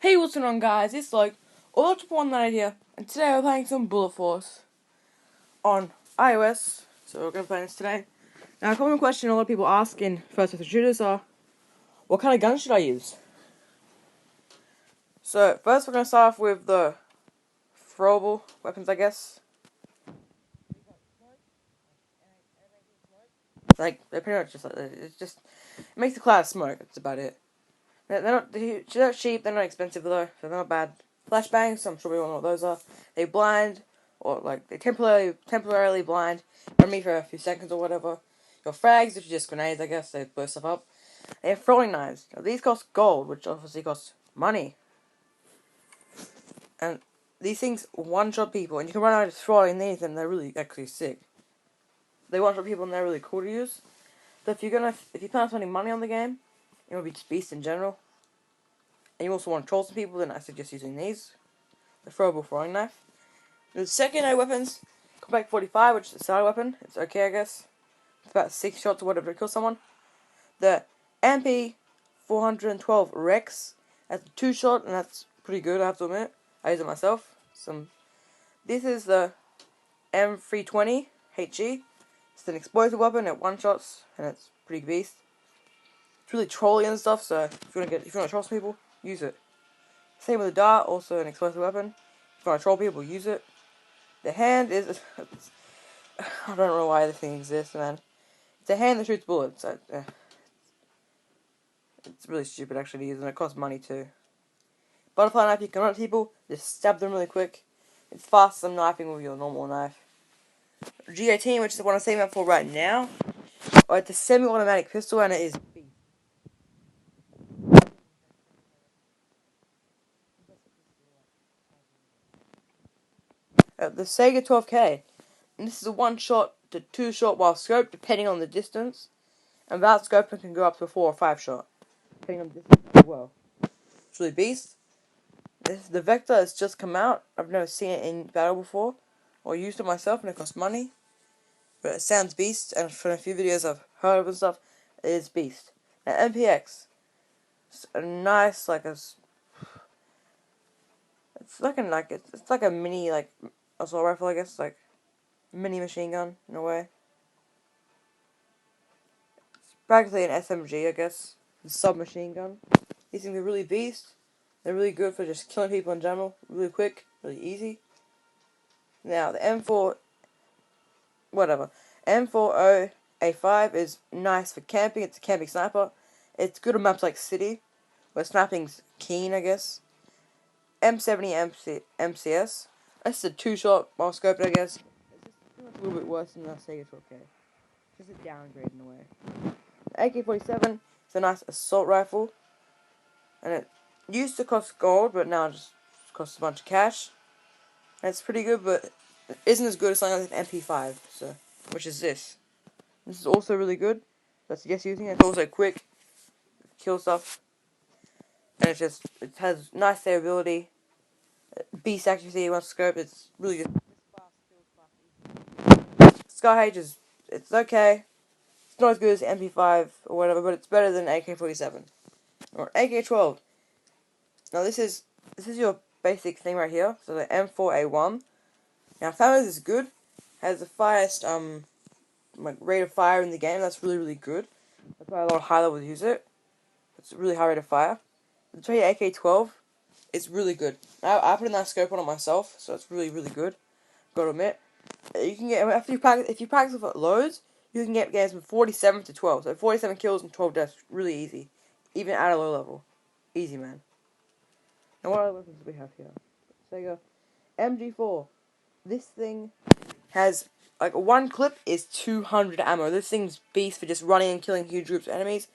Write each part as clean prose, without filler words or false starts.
Hey, what's going on, guys? It's like Ultra190 here, and today we're playing some Bullet Force on iOS. So we're gonna play this today. Now, a common question a lot of people ask in first-person shooters are, what kind of gun should I use? So first, we're gonna start off with the throwable weapons, I guess. Like they're pretty much just like it makes a cloud of smoke. That's about it. They're not cheap. They're not expensive though. So they're not bad. Flashbangs, I'm sure we all know what those are. They blind, or like they temporarily blind enemy for a few seconds or whatever. Your frags, which are just grenades, I guess. They blow stuff up. They have throwing knives. Now, these cost gold, which obviously costs money. And these things one-shot people, and you can run out of throwing these, and they're really actually sick. They one-shot people, and they're really cool to use. So if you plan on spending money on the game, it will be just Beast in general. And you also want to troll some people, then I suggest using these. The throwable throwing knife. The secondary weapons, Compact 45, which is a side weapon. It's okay, I guess. It's about 6 shots or whatever to kill someone. The MP 412 Rex. That's a 2-shot, and that's pretty good, I have to admit. I use it myself. This is the M320 HG. It's an explosive weapon. It 1-shots, and it's pretty beast. It's really trolly and stuff. So if you want to troll some people, use it. Same with the dart, also an explosive weapon. If you want to troll people, use it. The hand is... I don't know why this thing exists, man. It's a hand that shoots bullets. It's really stupid, actually, to use, and it costs money, too. Butterfly knife, you can run at people, just stab them really quick. It's faster than knifing with your normal knife. G18, which is what I'm saving up for right now. It's a semi-automatic pistol, and it is... the Saiga 12K. And this is a 1-shot to 2-shot while scoped, depending on the distance. And without scoping, it can go up to a 4 or 5-shot, depending on the distance as well. It's really beast. The Vector has just come out. I've never seen it in battle before, or used it myself, and it costs money. But it sounds beast, and from a few videos I've heard of and stuff, it is beast. Now MPX, it's a nice it's like a mini assault rifle, I guess, like mini machine gun in a way. It's practically an SMG, I guess, a submachine gun. These things are really beast. They're really good for just killing people in general, really quick, really easy. Now the M4, whatever, M40A5 is nice for camping. It's a camping sniper. It's good on maps like City, where sniping's keen, I guess. M70 MCS. That's a 2-shot while scoping, I guess. It's a little bit worse than the Saiga 12K. Just a downgrade in a way. The AK-47 is a nice assault rifle, and it used to cost gold, but now it just costs a bunch of cash. And it's pretty good, but it isn't as good as something like an MP5, so, which is this. This is also really good. So I suggest using it. It's also quick, kill stuff, and it has nice stability, beast accuracy, one scope. It's really good. Skyhage it's okay. It's not as good as MP5 or whatever, but it's better than AK-47 or AK-12. Now this is your basic thing right here. So the M4A1. Now Famous is good. Has the highest rate of fire in the game. That's really good. That's why a lot of high levels use it. It's a really high rate of fire. The 20 AK-12 is really good. I put a nice scope on it myself, so it's really good. Gotta admit. You can get if you practice with it loads, you can get games from 47 to 12. So 47 kills and 12 deaths, really easy, even at a low level, easy, man. Now what other weapons do we have here? Saiga MG4. This thing has one clip is 200 ammo. This thing's beast for just running and killing huge groups of enemies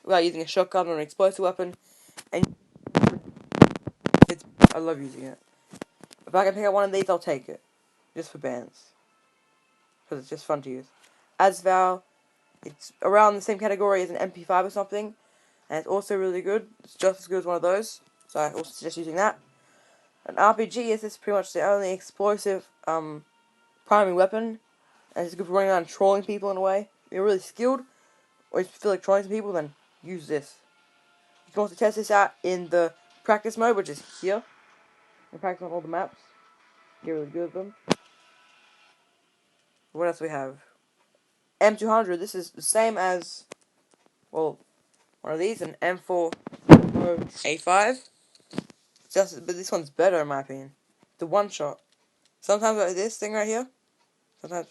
without using a shotgun or an explosive weapon. And I love using it. If I can pick up one of these, I'll take it, just for bans. Because it's just fun to use. Asval, it's around the same category as an MP5 or something, and it's also really good. It's just as good as one of those, so I also suggest using that. An RPG is pretty much the only explosive primary weapon, and it's good for running around trolling people in a way. If you're really skilled, or if you feel like trolling some people, then use this. You can also test this out in the practice mode, which is here. And practice on all the maps. Get really good at them. What else do we have? M200. This is the same as, well, one of these, an M4 A5. But this one's better in my opinion. The one shot. Sometimes like this thing right here. Sometimes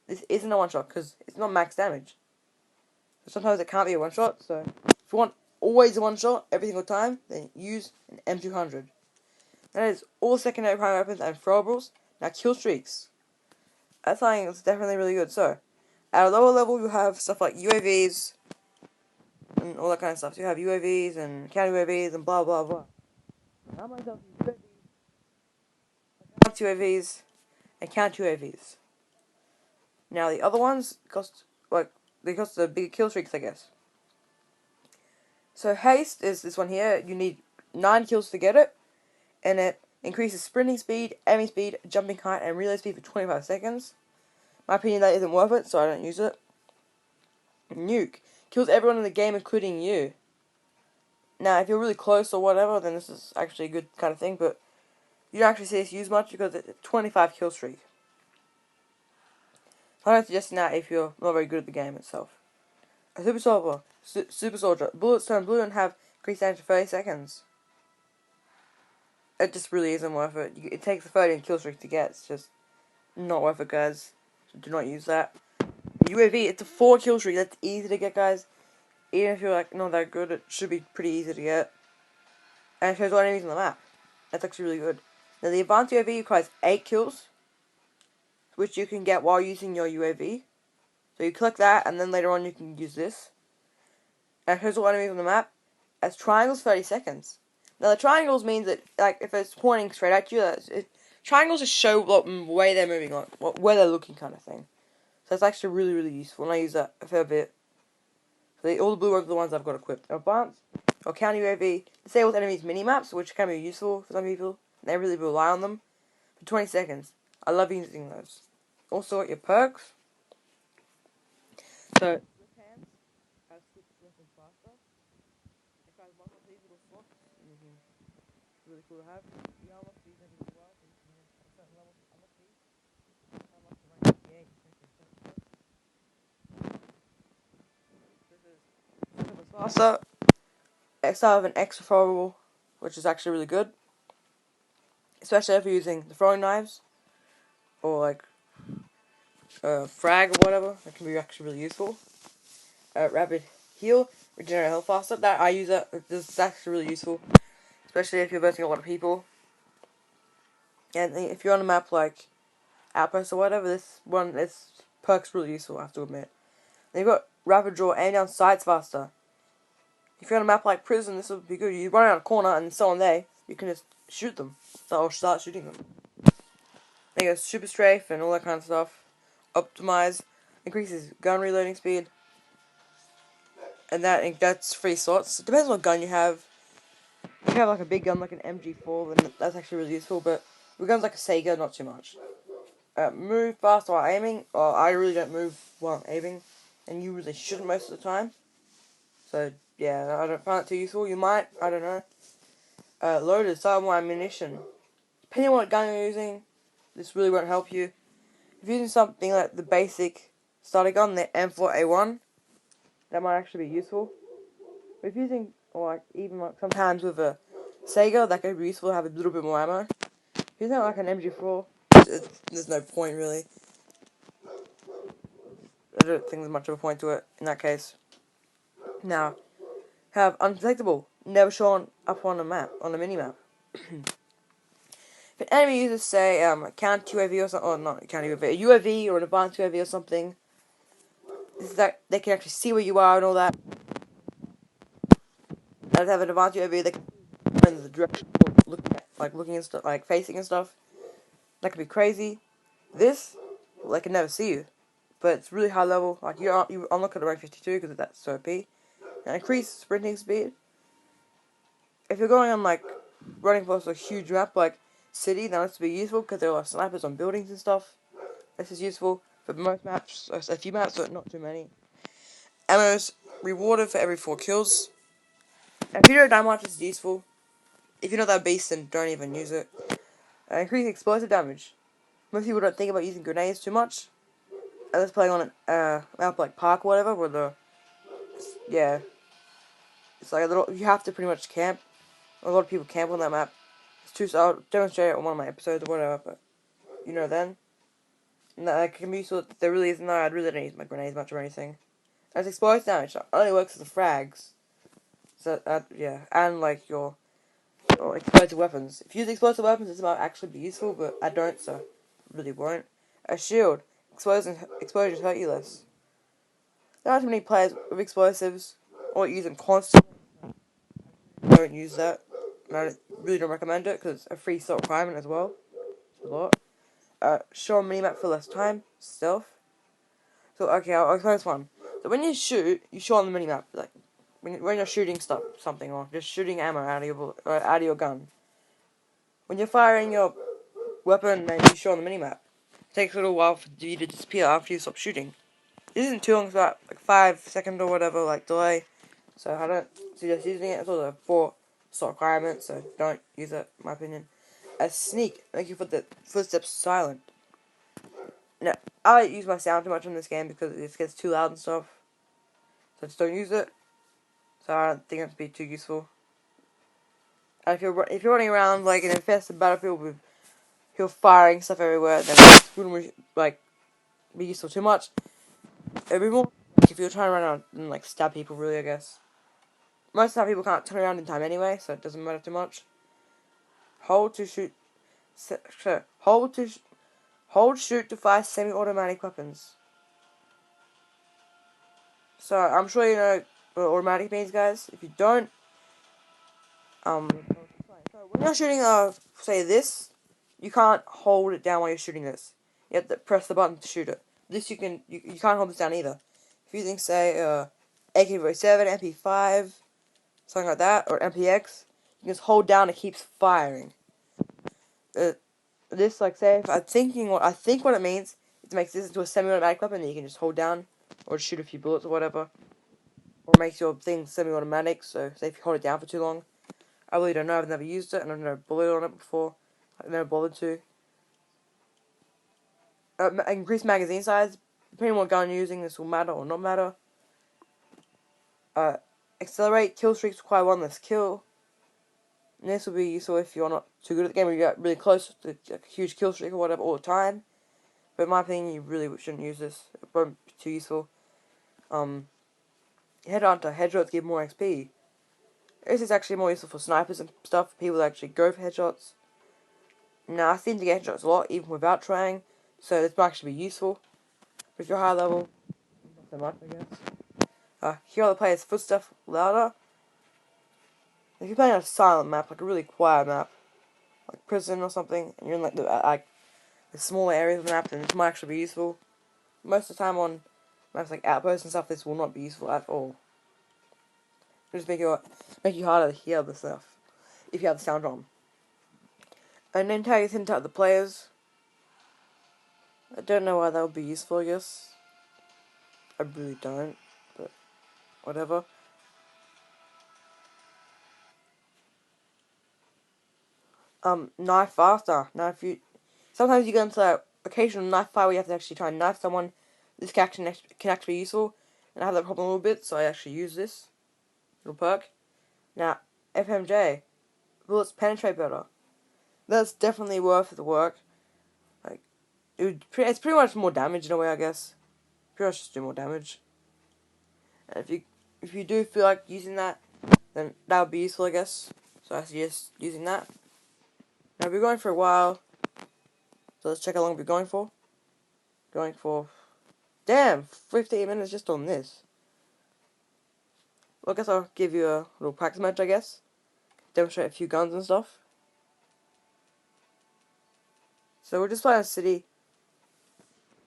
this isn't a one shot because it's not max damage. So sometimes it can't be a one shot. So if you want always a one shot every single time, then use an M200. That is all secondary primary weapons and throwables. Now kill streaks. That's something that's definitely really good. So at a lower level you have stuff like UAVs and all that kind of stuff. So you have UAVs and counter UAVs and blah blah blah. I myself use UAVs and counter UAVs. Now the other ones cost the bigger kill streaks, I guess. So Haste is this one here. You need 9 kills to get it, and it increases sprinting speed, aiming speed, jumping height, and reload speed for 25 seconds. In my opinion, that isn't worth it, so I don't use it. Nuke kills everyone in the game, including you. Now, if you're really close or whatever, then this is actually a good kind of thing, but you don't actually see this used much because it's a 25 kill streak. So I don't suggest it now if you're not very good at the game itself. A Super Soldier. Bullets turn blue and have increased damage for 30 seconds. It just really isn't worth it. It takes a 30 kill streak to get. It's just not worth it, guys. So do not use that. UAV, it's a 4 kill streak. That's easy to get, guys. Even if you're like not that good, it should be pretty easy to get. And it shows all enemies on the map. That's actually really good. Now the advanced UAV requires 8 kills, which you can get while using your UAV. So you click that, and then later on you can use this. And it shows all enemies on the map. As triangles, 30 seconds. Now the triangles means that, like, if it's pointing straight at you, triangles just show what way they're moving, like where they're looking, kind of thing. So it's actually really, really useful, and I use that a fair bit. So all the blue ones are the ones I've got equipped. Advanced or counter UAV disables enemies mini-maps, which can be useful for some people. They really rely on them for 20 seconds. I love using those. Also, your perks. So really cool to have. You unlock these as well, so you can at certain levels unlock these. Unlock the rank 58, this is faster. Extra of an extra throwable, which is actually really good. Especially if you're using the throwing knives or like frag or whatever. That can be actually really useful. Rapid heal, regenerate health faster. That I use that. This is actually really useful, especially if you're versing a lot of people. And if you're on a map like Outpost or whatever, this perk's really useful, I have to admit. Then you've got rapid draw, aim down sights faster. If you're on a map like Prison, this would be good. You run around a corner and someone there, you can just shoot them. Or start shooting them. Then you got super strafe and all that kind of stuff. Optimize, increases gun reloading speed. And that's 3 slots. It depends on what gun you have. If you have like a big gun like an MG4, then that's actually really useful. But with guns like a Saiga, not too much. Move fast while aiming. I really don't move while aiming, and you really shouldn't most of the time. So yeah, I don't find it too useful. You might, I don't know. Loaded, sidearm ammunition. Depending on what gun you're using, this really won't help you. If you're using something like the basic starter gun, the M4A1, that might actually be useful. But if you're using, or like even like sometimes with a Saiga, that could be useful to have a little bit more ammo. If you're using like an MG4, there's no point really. I don't think there's much of a point to it in that case. Now, have undetectable, never shown up on a map, on a mini-map. If an enemy uses, say, a counter UAV or something, or not counter UAV, a UAV or an advanced UAV or something, this is that they can actually see where you are and all that. And if they have an advanced UAV, they can in the direction looking and stuff, like facing and stuff. That could be crazy. This, well, they can never see you, but it's really high level. Like you unlock at rank 52 because that's so OP. And increase sprinting speed. If you're going on like running across a huge map like City, then this would be useful because there are snipers on buildings and stuff. This is useful for most maps, a few maps, but not too many. Ammo's rewarded for every 4 kills. And if you don't die much, it's useful. If you're not that beast, then don't even use it. Increase explosive damage. Most people don't think about using grenades too much. I was playing on an map like Park or whatever, where yeah, it's like a little, you have to pretty much camp. A lot of people camp on that map. It's too, so I'll demonstrate it on one of my episodes or whatever, but then. And that can be useful. There really isn't, I really don't use my grenades much or anything. As explosive damage, it only works as the frags. So, yeah, and like your explosive weapons. If you use explosive weapons, this might actually be useful, but I don't, so it really won't. A shield. Explosions hurt you less. There aren't too many players with explosives, or use them constantly. Don't use that. And I really don't recommend it, because it's a free sort requirement as well. It's a lot. Show a minimap for less time. Stealth. So, okay, I'll explain this one. So when you shoot, you show on the minimap, like, when you're shooting something, or just shooting ammo out of your gun. When you're firing your weapon, then you show on the minimap. It takes a little while for you to disappear after you stop shooting. It isn't too long, it's about like 5 seconds or whatever, like delay. So I don't suggest using it. It's also a 4-star requirement, so don't use it, in my opinion. A sneak, make your footsteps silent. Now, I don't use my sound too much in this game because it gets too loud and stuff. So just don't use it. So I don't think it'd be too useful. And if you're running around like an infested battlefield with people firing stuff everywhere, then it wouldn't like be useful too much. It'd be more like if you're trying to run around and like stab people, really, I guess. Most of the time people can't turn around in time anyway, so it doesn't matter too much. Hold to shoot. Hold shoot to fire semi-automatic weapons. So I'm sure you know what automatic means, guys. If you don't, so when you're shooting say this, you can't hold it down while you're shooting this. You have to press the button to shoot it. This you can't hold this down either. If you're using say AK-47, MP5, something like that, or MPX, you can just hold down and it keeps firing. This, like, say, if I think what it means, it makes this into a semi-automatic weapon that you can just hold down, or shoot a few bullets or whatever, or makes your thing semi-automatic, so say if you hold it down for too long. I really don't know, I've never used it, and I've never bullied on it before. I've never bothered to. Increase magazine size, depending on what gun you're using, this will matter or not matter. Accelerate, kill streaks require one less kill. And this will be useful if you're not too good at the game, or you get really close to a huge kill streak or whatever all the time. But in my opinion, you really shouldn't use this. It won't be too useful. Headhunter, headshots give more XP. This is actually more useful for snipers and stuff, people that actually go for headshots. Now, I seem to get headshots a lot, even without trying, so this might actually be useful. But if you're high level, not so much, I guess. Hear the player's footsteps louder. If you're playing on a silent map, like a really quiet map, like prison or something, and you're in like the smaller areas of the map, then this might actually be useful. Most of the time on maps like outposts and stuff, this will not be useful at all. It'll just make you harder to hear the stuff if you have the sound on. And then tag hint at the players. I don't know why that would be useful, I guess. I really don't, but whatever. Knife faster. Now, sometimes you get into that occasional knife fight where you have to actually try and knife someone. This can actually be useful, and I have that problem a little bit, so I actually use this little perk. Now, FMJ, bullets penetrate better. That's definitely worth the work. Like, it's pretty much more damage in a way, I guess. Pretty much just do more damage. And if you do feel like using that, then that would be useful, I guess. So I suggest using that. Now we're going for a while, so let's check how long we're going for. Going for, damn, 15 minutes just on this. Well, I guess I'll give you a little practice match, I guess. Demonstrate a few guns and stuff. So we're just playing a city.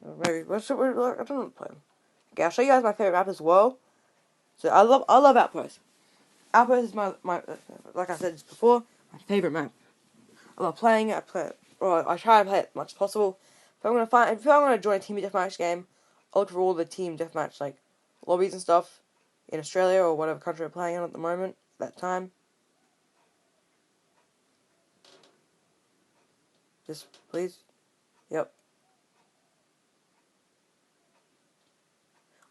Maybe, I don't know play. Okay, I'll show you guys my favorite map as well. So I love Outpost. Outpost is my like I said before, my favorite map. I love playing it. I try and play it as much as possible. If I'm gonna join a team deathmatch game, I'll look for all the team deathmatch like lobbies and stuff in Australia or whatever country I'm playing in at the moment at that time. Just please. Yep.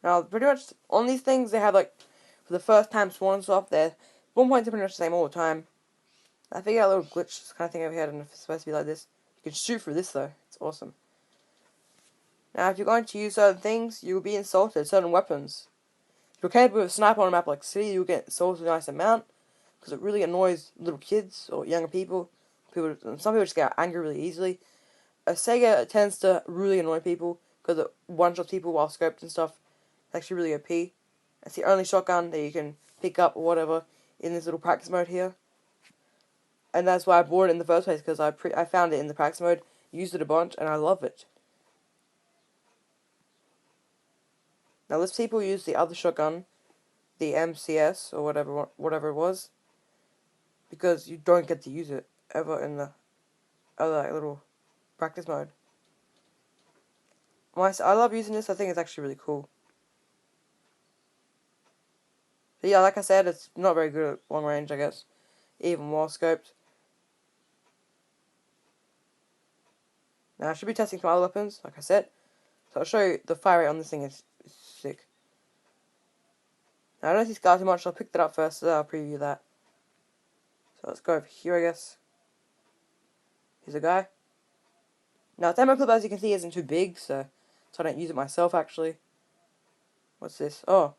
Now, pretty much on these things, they have like, for the first time spawn and stuff, they're 1 points are pretty much the same all the time. I figured out a little glitch kind of thing over here. I don't know if it's supposed to be like this. You can shoot through this though. It's awesome. Now, if you're going to use certain things, you will be insulted. Certain weapons. If you're capable of a sniper on a map like City, you'll get insulted a nice amount because it really annoys little kids or younger people. Some people just get angry really easily. A Saiga tends to really annoy people because it one-shots people while scoped and stuff. It's actually really OP. It's the only shotgun that you can pick up or whatever in this little practice mode here. And that's why I bought it in the first place, because I found it in the practice mode, used it a bunch, and I love it. Now, less people use the other shotgun, the MCS, or whatever it was, because you don't get to use it ever in the other little practice mode. I love using this. I think it's actually really cool. But yeah, like I said, it's not very good at long range, I guess, even while scoped. Now, I should be testing some other weapons, like I said. So I'll show you the fire rate on this thing is sick. Now, I don't see Scar too much, so I'll pick that up first, so I'll preview that. So let's go over here, I guess. Here's a guy. Now, the ammo clip, as you can see, isn't too big, so I don't use it myself, actually. What's this? Oh.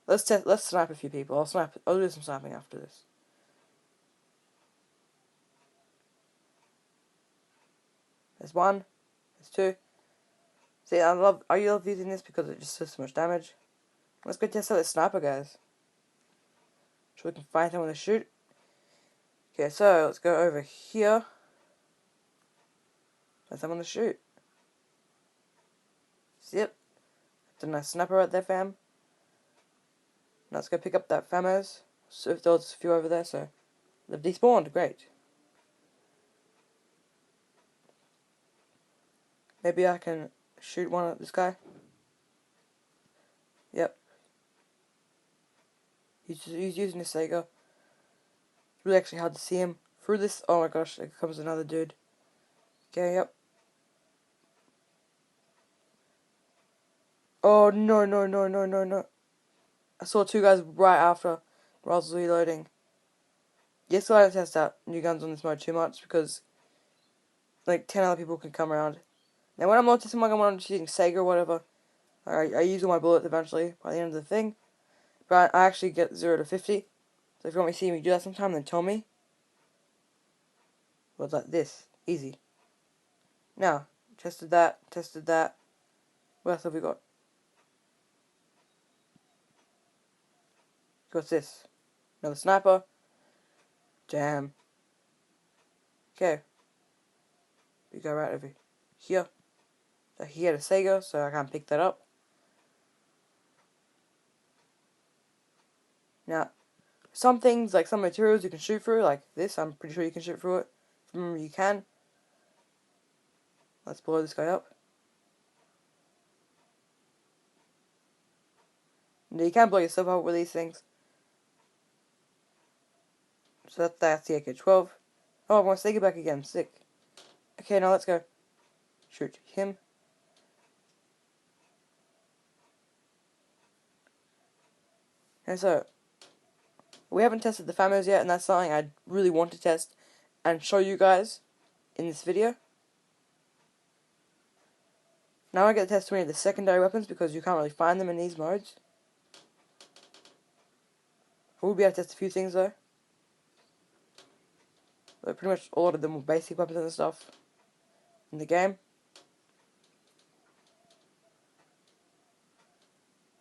Let's snipe a few people. I'll do some sniping after this. There's one. There's two. See, I love using this because it just does so much damage. Let's go test out this sniper, guys. So we can find someone to shoot. Okay, so let's go over here. Find someone to shoot. Yep. That's a nice sniper right there, fam. Now let's go pick up that famos. So if there's a few over there, so they've despawned. Great. Maybe I can shoot one at this guy. Yep. He's using his Saiga. It's really actually hard to see him through this. Oh my gosh, there comes another dude. Okay, yep. Oh no no no no no no! I saw two guys right after while I was reloading. Yes, I don't test out new guns on this mode too much because like 10 other people can come around. Now when I'm not testing my gun, when I'm just using Saiga or whatever, I use all my bullets eventually by the end of the thing. But I actually get 0 to 50. So if you want me to see me do that sometime, then tell me. Well, it's like this. Easy. Now, tested that. What else have we got? What's this? Another sniper. Damn. Okay. We go right over here. So he had a Saiga, so I can't pick that up. Now, some things, like some materials you can shoot through, like this, I'm pretty sure you can shoot through it. Remember, you can. Let's blow this guy up. No, you can't blow yourself up with these things. So that's the AK-12. Oh, I want to Saiga back again. Sick. Okay, now let's go. Shoot him. And so, we haven't tested the famos yet, and that's something I really want to test and show you guys in this video. Now I get to test 20 of the secondary weapons because you can't really find them in these modes. We'll be able to test a few things though. But pretty much all of them were basic weapons and stuff in the game.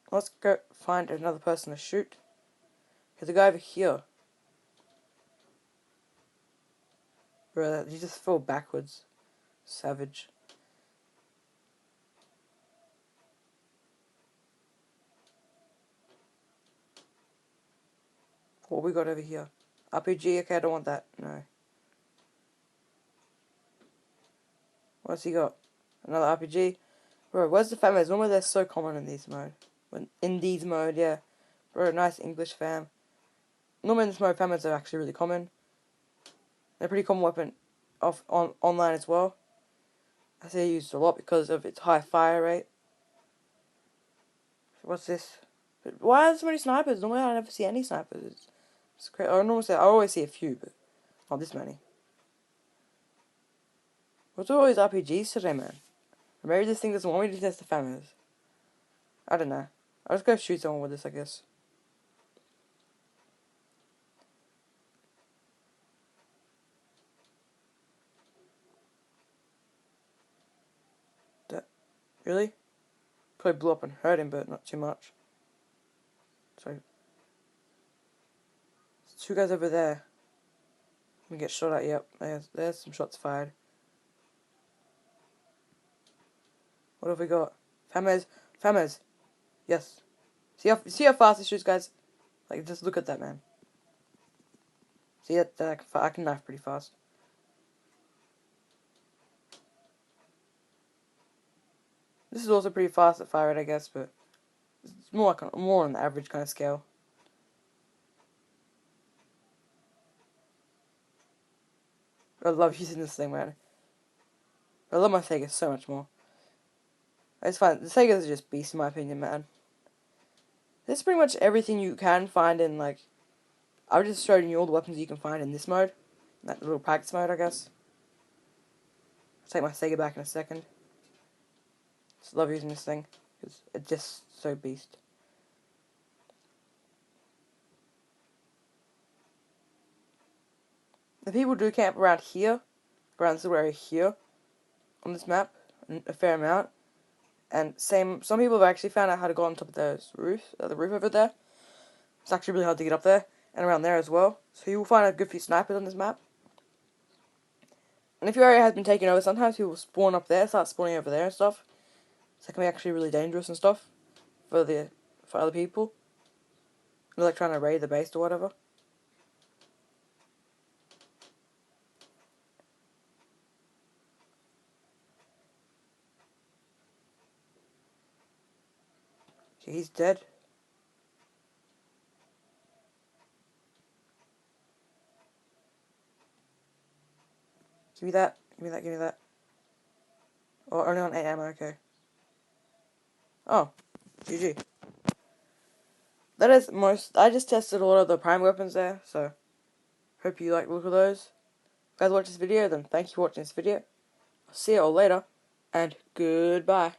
Let's go find another person to shoot. There's a guy over here. Bro, he just fell backwards. Savage. What we got over here? RPG? Okay, I don't want that. No. What's he got? Another RPG? Bro, where's the famos? Normally they're so common in these mode. In these mode, yeah. Bro, nice English fam. Normally in this mode, famos are actually really common. They're a pretty common weapon online as well. I say I use it a lot because of its high fire rate. What's this? But why are there so many snipers? Normally I never see any snipers. It's crazy. I always see a few, but not this many. What's with all these RPGs today, man? Or maybe this thing doesn't want me to test the famers. I don't know. I'll just go shoot someone with this, I guess. Really? Probably blew up and hurt him, but not too much. So, there's two guys over there. We get shot at. Yep, there's some shots fired. What have we got? Famers. Yes. See how fast he shoots, guys? Like, just look at that, man. See that? I can knife pretty fast. This is also pretty fast at fire rate, I guess, but it's more on the average kind of scale. I love using this thing, man. I love my Saiga so much more. It's fine. The Saigas are just beasts in my opinion, man. This is pretty much everything you can find in, like... I've just showed you all the weapons you can find in this mode. That little practice mode, I guess. I'll take my Saiga back in a second. Just love using this thing. Because it's just so beast. The people do camp around here. Around this little area here. On this map. A fair amount. And some people have actually found out how to go on top of the roof over there. It's actually really hard to get up there. And around there as well. So you will find a good few snipers on this map. And if your area has been taken over, sometimes people spawn up there, start spawning over there and stuff. So it can be actually really dangerous and stuff. For other people. They're like trying to raid the base or whatever. Okay, he's dead. Give me that. Give me that. Oh, only on 8 ammo, okay. Oh, GG. That is I just tested a lot of the prime weapons there, so hope you like the look of those. If you guys watch this video, then thank you for watching this video. I'll see you all later, and goodbye.